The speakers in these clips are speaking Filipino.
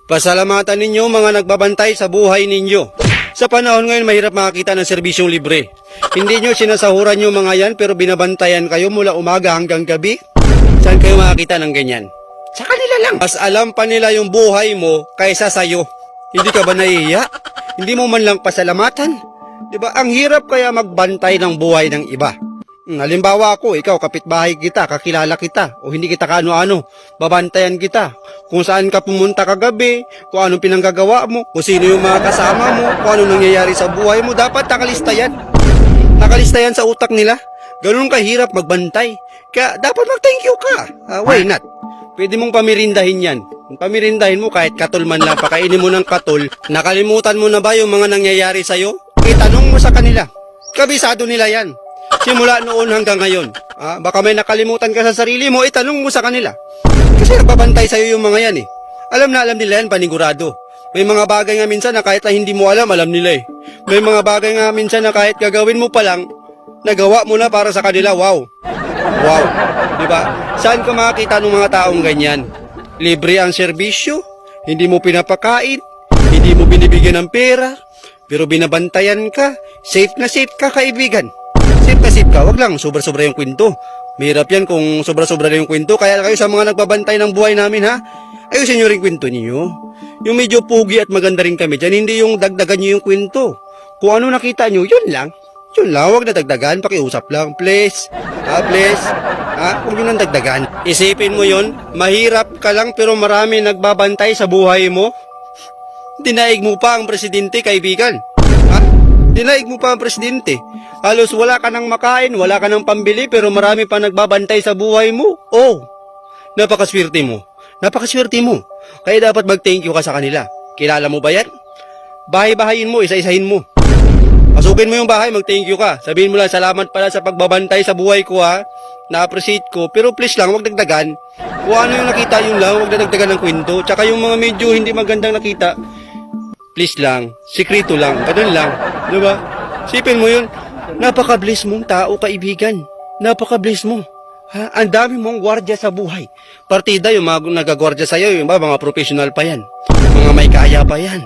Pasalamatan ninyo mga nagbabantay sa buhay ninyo. Sa panahon ngayon, mahirap makakita ng serbisyong libre. Hindi nyo sinasahuran yung mga yan, pero binabantayan kayo mula umaga hanggang gabi. Saan kayo makakita ng ganyan? Sa kanila lang. Mas alam pa nila yung buhay mo kaysa sa'yo. Hindi ka ba nahihiya? Hindi mo man lang pasalamatan? Diba? Ang hirap kaya magbantay ng buhay ng iba. Halimbawa ako, ikaw, kapitbahay kita, kakilala kita, o hindi kita kaano-ano, babantayan kita. Kung saan ka pumunta kagabi, kung anong pinanggagawa mo, kung sino yung mga kasama mo, kung anong nangyayari sa buhay mo, dapat nakalista yan. Nakalista yan sa utak nila. Ganun kahirap magbantay. Kaya dapat mag-thank you ka. Why not? Pwede mong pamirindahin yan. Pamirindahin mo kahit katol man lang, pakainin mo ng katol. Nakalimutan mo na ba yung mga nangyayari sa'yo? Itanong mo sa kanila. Kabisado nila yan. Simula noon hanggang ngayon. Baka may nakalimutan ka sa sarili mo, itanong mo sa kanila. Kasi nagbabantay sa'yo yung mga yan eh. Alam na alam nila yan, panigurado. May mga bagay nga minsan na kahit na hindi mo alam nila eh. May mga bagay nga minsan na kahit gagawin mo pa lang, nagawa mo na para sa kanila, wow. Wow. Diba? Saan ka makakita ng mga taong ganyan? Libre ang serbisyo, hindi mo pinapakain, hindi mo binibigyan ng pera, pero binabantayan ka, safe na safe ka, kaibigan. Safe ka, wag lang sobra-sobra yung kwento. Mahirap yan kung sobra-sobra na yung kwento. Kaya kayo sa mga nagbabantay ng buhay namin ha, ayusin nyo rin kwento ninyo. Yung medyo pugi at maganda rin kami dyan, hindi yung dagdagan nyo yung kwento. Kung ano nakita nyo, yun lang. Yun lang, wag na dagdagan, pakiusap lang, please. Please. Huwag nyo nang dagdagan. Isipin mo yun, mahirap ka lang pero marami nagbabantay sa buhay mo. Dinaig mo pa ang presidente, kaibigan. Dinaig mo pa ang presidente. Halos wala ka nang makain, wala ka nang pambili, pero marami pa nagbabantay sa buhay mo. Oh, napakaswerte mo. Napakaswerte mo. Kaya dapat mag-thank you ka sa kanila. Kilala mo ba yan? Bahay-bahayin mo, isa-isahin mo. Pasukin mo yung bahay, mag-thank you ka. Sabihin mo lang, salamat pala sa pagbabantay sa buhay ko ha. Na-appreciate ko. Pero please lang, wag dagdagan. Kung ano yung nakita yun lang, wag dagdagan ng kwento. Tsaka yung mga medyo hindi magandang nakita, please lang, sikrito lang, ganun lang. Diba? Sipin mo yun, napaka-bless mong tao, kaibigan. Napaka-bless mo. Ang dami mong gwardya sa buhay. Partida, yung mga nagagwardya sa'yo, yung mga professional pa yan. Mga may kaya pa yan.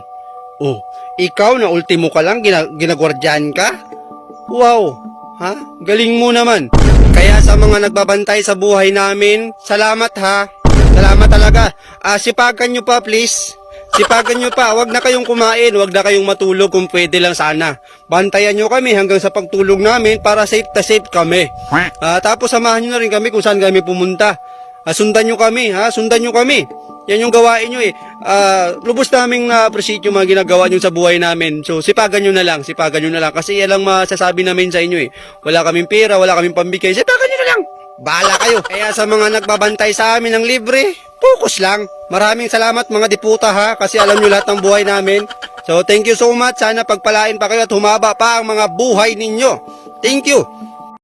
Oh, ikaw na ultimo ka lang, ginagwardyahan ka? Wow, galing mo naman. Kaya sa mga nagbabantay sa buhay namin, salamat ha. Salamat talaga. Sipagan nyo pa please. Sipagan nyo pa, wag na kayong kumain, wag na kayong matulog kung pwede lang sana. Bantayan nyo kami hanggang sa pagtulog namin para safe na safe kami. Tapos samahan nyo na rin kami kung saan kami pumunta. Sundan nyo kami, sundan nyo kami. Yan yung gawain nyo eh. Lubos naming na-appreciate yung mga ginagawa nyo sa buhay namin. So sipagan nyo na lang, sipagan nyo na lang. Kasi yan lang masasabi namin sa inyo eh. Wala kaming pera, wala kaming pambigay. Sipagan nyo na lang. Bahala kayo. Kaya sa mga nagbabantay sa amin ng libre, focus lang. Maraming salamat mga diputa ha, kasi alam nyo lahat ng buhay namin. So thank you so much. Sana pagpalain pa kayo at humaba pa ang mga buhay ninyo. Thank you.